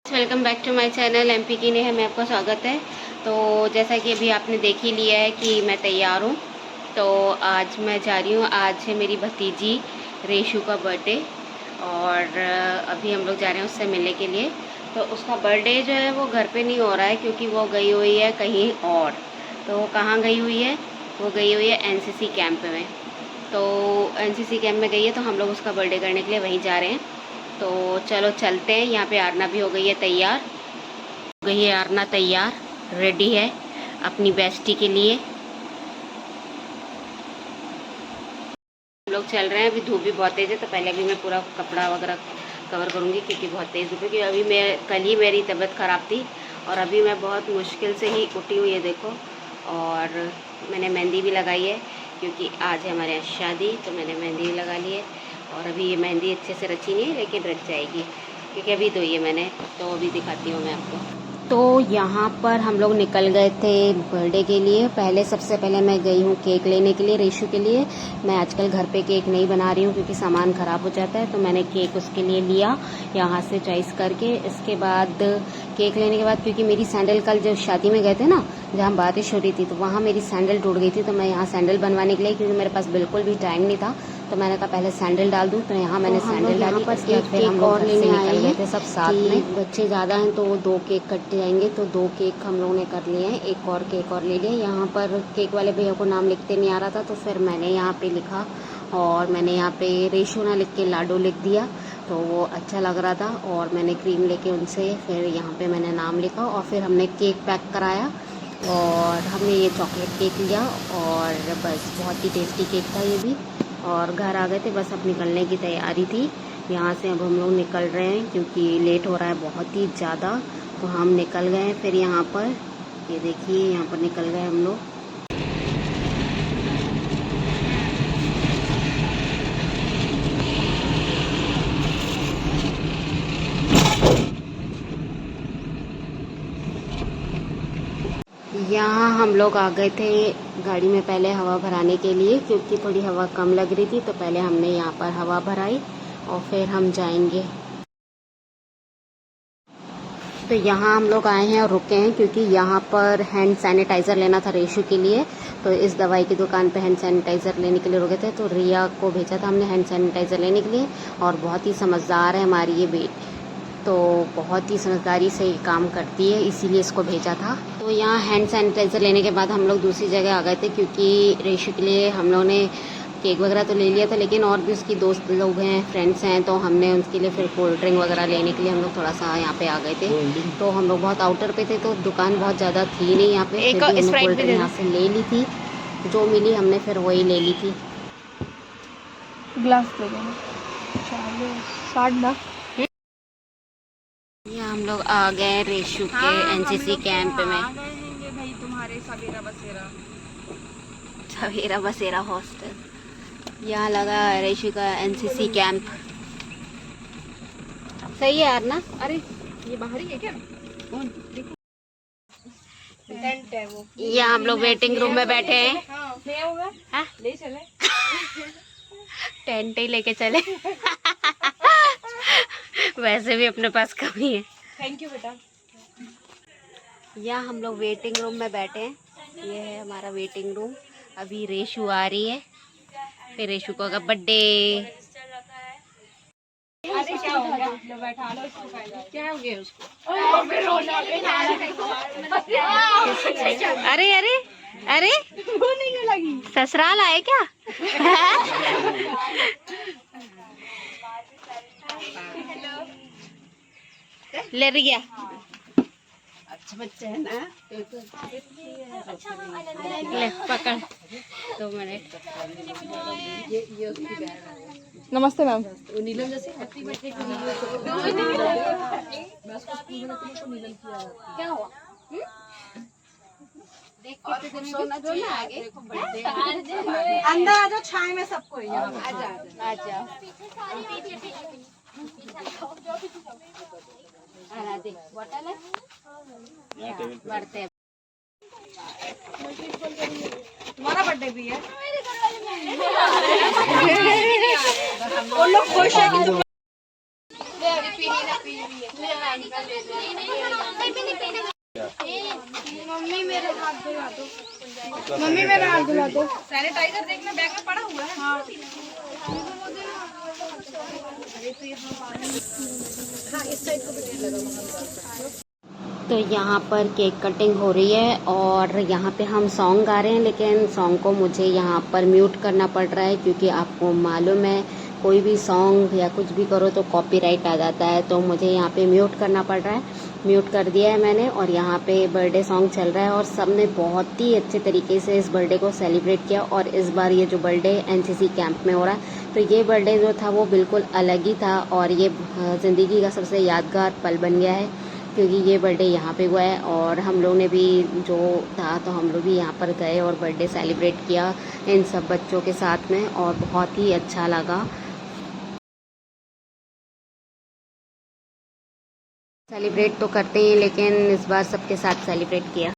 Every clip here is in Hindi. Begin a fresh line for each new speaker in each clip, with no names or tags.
Welcome back to my channel MP की नेहा में आपका स्वागत है। तो जैसा कि अभी आपने देख ही लिया है कि मैं तैयार हूँ। तो आज मैं जा रही हूँ, आज है मेरी भतीजी रेशु का बर्थडे और अभी हम लोग जा रहे हैं उससे मिलने के लिए। तो उसका बर्थडे जो है वो घर पे नहीं हो रहा है क्योंकि वो गई हुई है कहीं और। तो वो कहाँ गई हुई है? वो गई हुई है एनसीसी कैंप में। तो एनसीसी कैंप में गई है तो हम लोग उसका बर्थडे करने के लिए वहीं जा रहे हैं। तो चलो चलते हैं। यहाँ पे आरना भी हो गई है तैयार, हो गई है आरना तैयार, रेडी है अपनी बेस्टी के लिए। हम लोग चल रहे हैं। अभी धूप भी बहुत तेज़ है तो पहले अभी मैं पूरा कपड़ा वगैरह कवर करूँगी क्योंकि बहुत तेज़ धूप है। क्योंकि अभी मैं कल ही मेरी तबीयत ख़राब थी और अभी मैं बहुत मुश्किल से ही उठी हुई है देखो। और मैंने मेहंदी भी लगाई है क्योंकि आज है हमारे यहाँ शादी, तो मैंने मेहंदी भी लगा ली है। और अभी ये मेहंदी अच्छे से रची नहीं है लेकिन रच जाएगी क्योंकि अभी धोई है मैंने, तो अभी दिखाती हूँ मैं आपको। तो यहाँ पर हम लोग निकल गए थे बर्थडे के लिए। सबसे पहले मैं गई हूँ केक लेने के लिए रेशु के लिए। मैं आजकल घर पे केक नहीं बना रही हूँ क्योंकि सामान ख़राब हो जाता है, तो मैंने केक उसके लिए लिया यहाँ से चॉइस करके। इसके बाद केक लेने के बाद क्योंकि मेरी सैंडल, कल जब शादी में गए थे ना जहाँ बारिश हो रही थी, तो वहाँ मेरी सैंडल टूट गई थी। तो मैं यहाँ सैंडल बनवाने के लिए, क्योंकि मेरे पास बिल्कुल भी टाइम नहीं था, तो मैंने कहा पहले सैंडल डाल दूँ। तो यहाँ मैंने सैंडल डाली। पर एक केक और लेने आए गए थे सब साथ में। बच्चे ज़्यादा हैं तो 2 केक कट जाएंगे, तो 2 केक हम लोगों ने कर लिए हैं। एक और केक और ले लिया। यहाँ पर केक वाले भैया को नाम लिखते नहीं आ रहा था, तो फिर मैंने यहाँ पे लिखा और मैंने यहाँ पे रेशु ना लिख के लाडो लिख दिया, तो वो अच्छा लग रहा था। और मैंने क्रीम लेके उनसे फिर यहाँ पे मैंने नाम लिखा और फिर हमने केक पैक कराया और हमने ये चॉकलेट केक लिया और बस बहुत ही टेस्टी केक था ये भी। और घर आ गए थे, बस अब निकलने की तैयारी थी यहाँ से। अब हम लोग निकल रहे हैं क्योंकि लेट हो रहा है बहुत ही ज़्यादा, तो हम निकल गए हैं। फिर यहाँ पर ये देखिए, यहाँ पर निकल गए हम लोग। यहाँ हम लोग आ गए थे गाड़ी में पहले हवा भराने के लिए क्योंकि थोड़ी हवा कम लग रही थी, तो पहले हमने यहाँ पर हवा भराई और फिर हम जाएंगे। तो यहाँ हम लोग आए हैं और रुके हैं क्योंकि यहाँ पर हैंड सैनिटाइज़र लेना था रेशु के लिए। तो इस दवाई की दुकान पे हैंड सैनिटाइज़र लेने के लिए रुके थे, तो रिया को भेजा था हमने हैंड सैनिटाइज़र लेने के लिए। और बहुत ही समझदार है हमारी ये बेटी, तो बहुत ही समझदारी से ये काम करती है, इसीलिए इसको भेजा था। तो यहाँ हैंड सैनिटाइज़र लेने के बाद हम लोग दूसरी जगह आ गए थे क्योंकि रेशु के लिए हम लोगों ने केक वगैरह तो ले लिया था, लेकिन और भी उसकी दोस्त लोग हैं, फ्रेंड्स हैं, तो हमने उनके लिए फिर कोल्ड ड्रिंक वगैरह लेने के लिए हम लोग थोड़ा सा यहाँ पे आ गए थे। तो हम लोग बहुत आउटर पे थे तो दुकान बहुत ज़्यादा थी नहीं यहाँ पे। एक हमने कोल्ड ड्रिंक यहाँ से ले ली थी, जो मिली हमने फिर वही ले ली थी।
ग्लास दे देना 60 ना।
यहाँ हम लोग आ गए रेशु के एनसीसी कैंप में।
भाई तुम्हारे
सवेरा बसेरा हॉस्टल यहाँ लगा है रेशु का एनसीसी कैंप। सही है यार ना?
अरे ये बाहर ही है क्या? कौन देखो टेंट है वो।
यहाँ हम लोग वेटिंग रूम में बैठे हैं।
हाँ, ले आओगे?
हाँ?
ले चले
टेंट ही लेके चले वैसे भी अपने पास कमी है।
थैंक यू बेटा।
यहाँ हम लोग वेटिंग रूम में बैठे हैं। ये है हमारा वेटिंग रूम। अभी रेशु आ रही है, फिर रेशु का बर्थडे।
अरे क्या हो गया? लो बैठा लो इसको। क्या हो गया उसको?
अरे अरे अरे
वो नहीं लगी।
ससुराल आए क्या? ले रही
अच्छा बच्चा है ना।
ले पकड़ 2 मिनट।
ये उसकी बहन है। नमस्ते मैम। नीलम जैसे हैप्पी बर्थडे के लिए क्या हुआ?
देख कितने दिन सोना चाहिए आगे।
देखो बर्थडे अंदर आ जाओ, छाए में सबको यहाँ आ जाओ
आ जाओ। देख बॉटल है बढ़ते।
तुम्हारा बर्थडे भी है। वो लोग खुश है कि तुम मम्मी मेरे हाथ धुला दो, मम्मी मेरा हाथ धुला दो। सैनिटाइजर देखना बैग में पड़ा हुआ है। हाँ इस साइड को भी लगा।
तो यहाँ पर केक कटिंग हो रही है और यहाँ पे हम सॉन्ग गा रहे हैं, लेकिन सॉन्ग को मुझे यहाँ पर म्यूट करना पड़ रहा है क्योंकि आपको मालूम है कोई भी सॉन्ग या कुछ भी करो तो कॉपीराइट आ जाता है। तो मुझे यहाँ पे म्यूट करना पड़ रहा है, म्यूट कर दिया है मैंने। और यहाँ पे बर्थडे सॉन्ग चल रहा है और सबने बहुत ही अच्छे तरीके से इस बर्थडे को सेलिब्रेट किया। और इस बार ये जो बर्थडे एनसीसी कैंप में हो रहा है, तो ये बर्थडे जो था वो बिल्कुल अलग ही था और ये ज़िंदगी का सबसे यादगार पल बन गया है क्योंकि ये बर्थडे यहाँ पे हुआ है। और हम लोग ने भी जो था तो हम लोग भी यहाँ पर गए और बर्थडे सेलिब्रेट किया इन सब बच्चों के साथ में और बहुत ही अच्छा लगा। सेलिब्रेट तो करते हैं लेकिन इस बार सबके साथ सेलिब्रेट किया।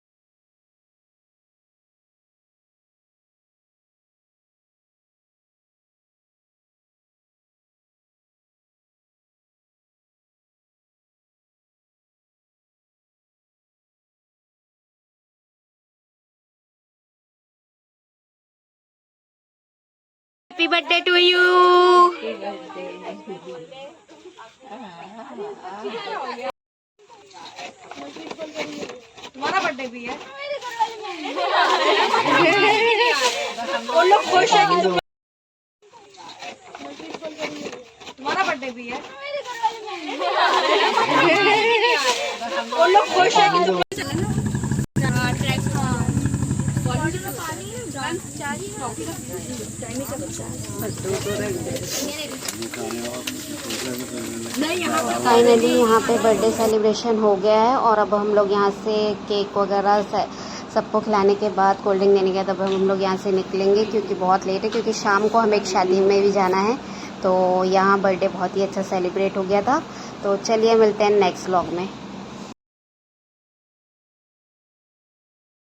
Happy birthday to you.
तुम्हारा बर्थडे भी है। वो लोग खुश है कि तुम्हारा बर्थडे भी है। वो लोग खुश है कि
फाइनली यहाँ पे बर्थडे सेलिब्रेशन हो गया है और अब हम लोग यहाँ से केक वगैरह सबको खिलाने के बाद कोल्ड ड्रिंक देने के बाद अब हम लोग यहाँ से निकलेंगे क्योंकि बहुत लेट है, क्योंकि शाम को हमें एक शादी में भी जाना है। तो यहाँ बर्थडे बहुत ही अच्छा सेलिब्रेट हो गया था। तो चलिए मिलते हैं नेक्स्ट व्लॉग में।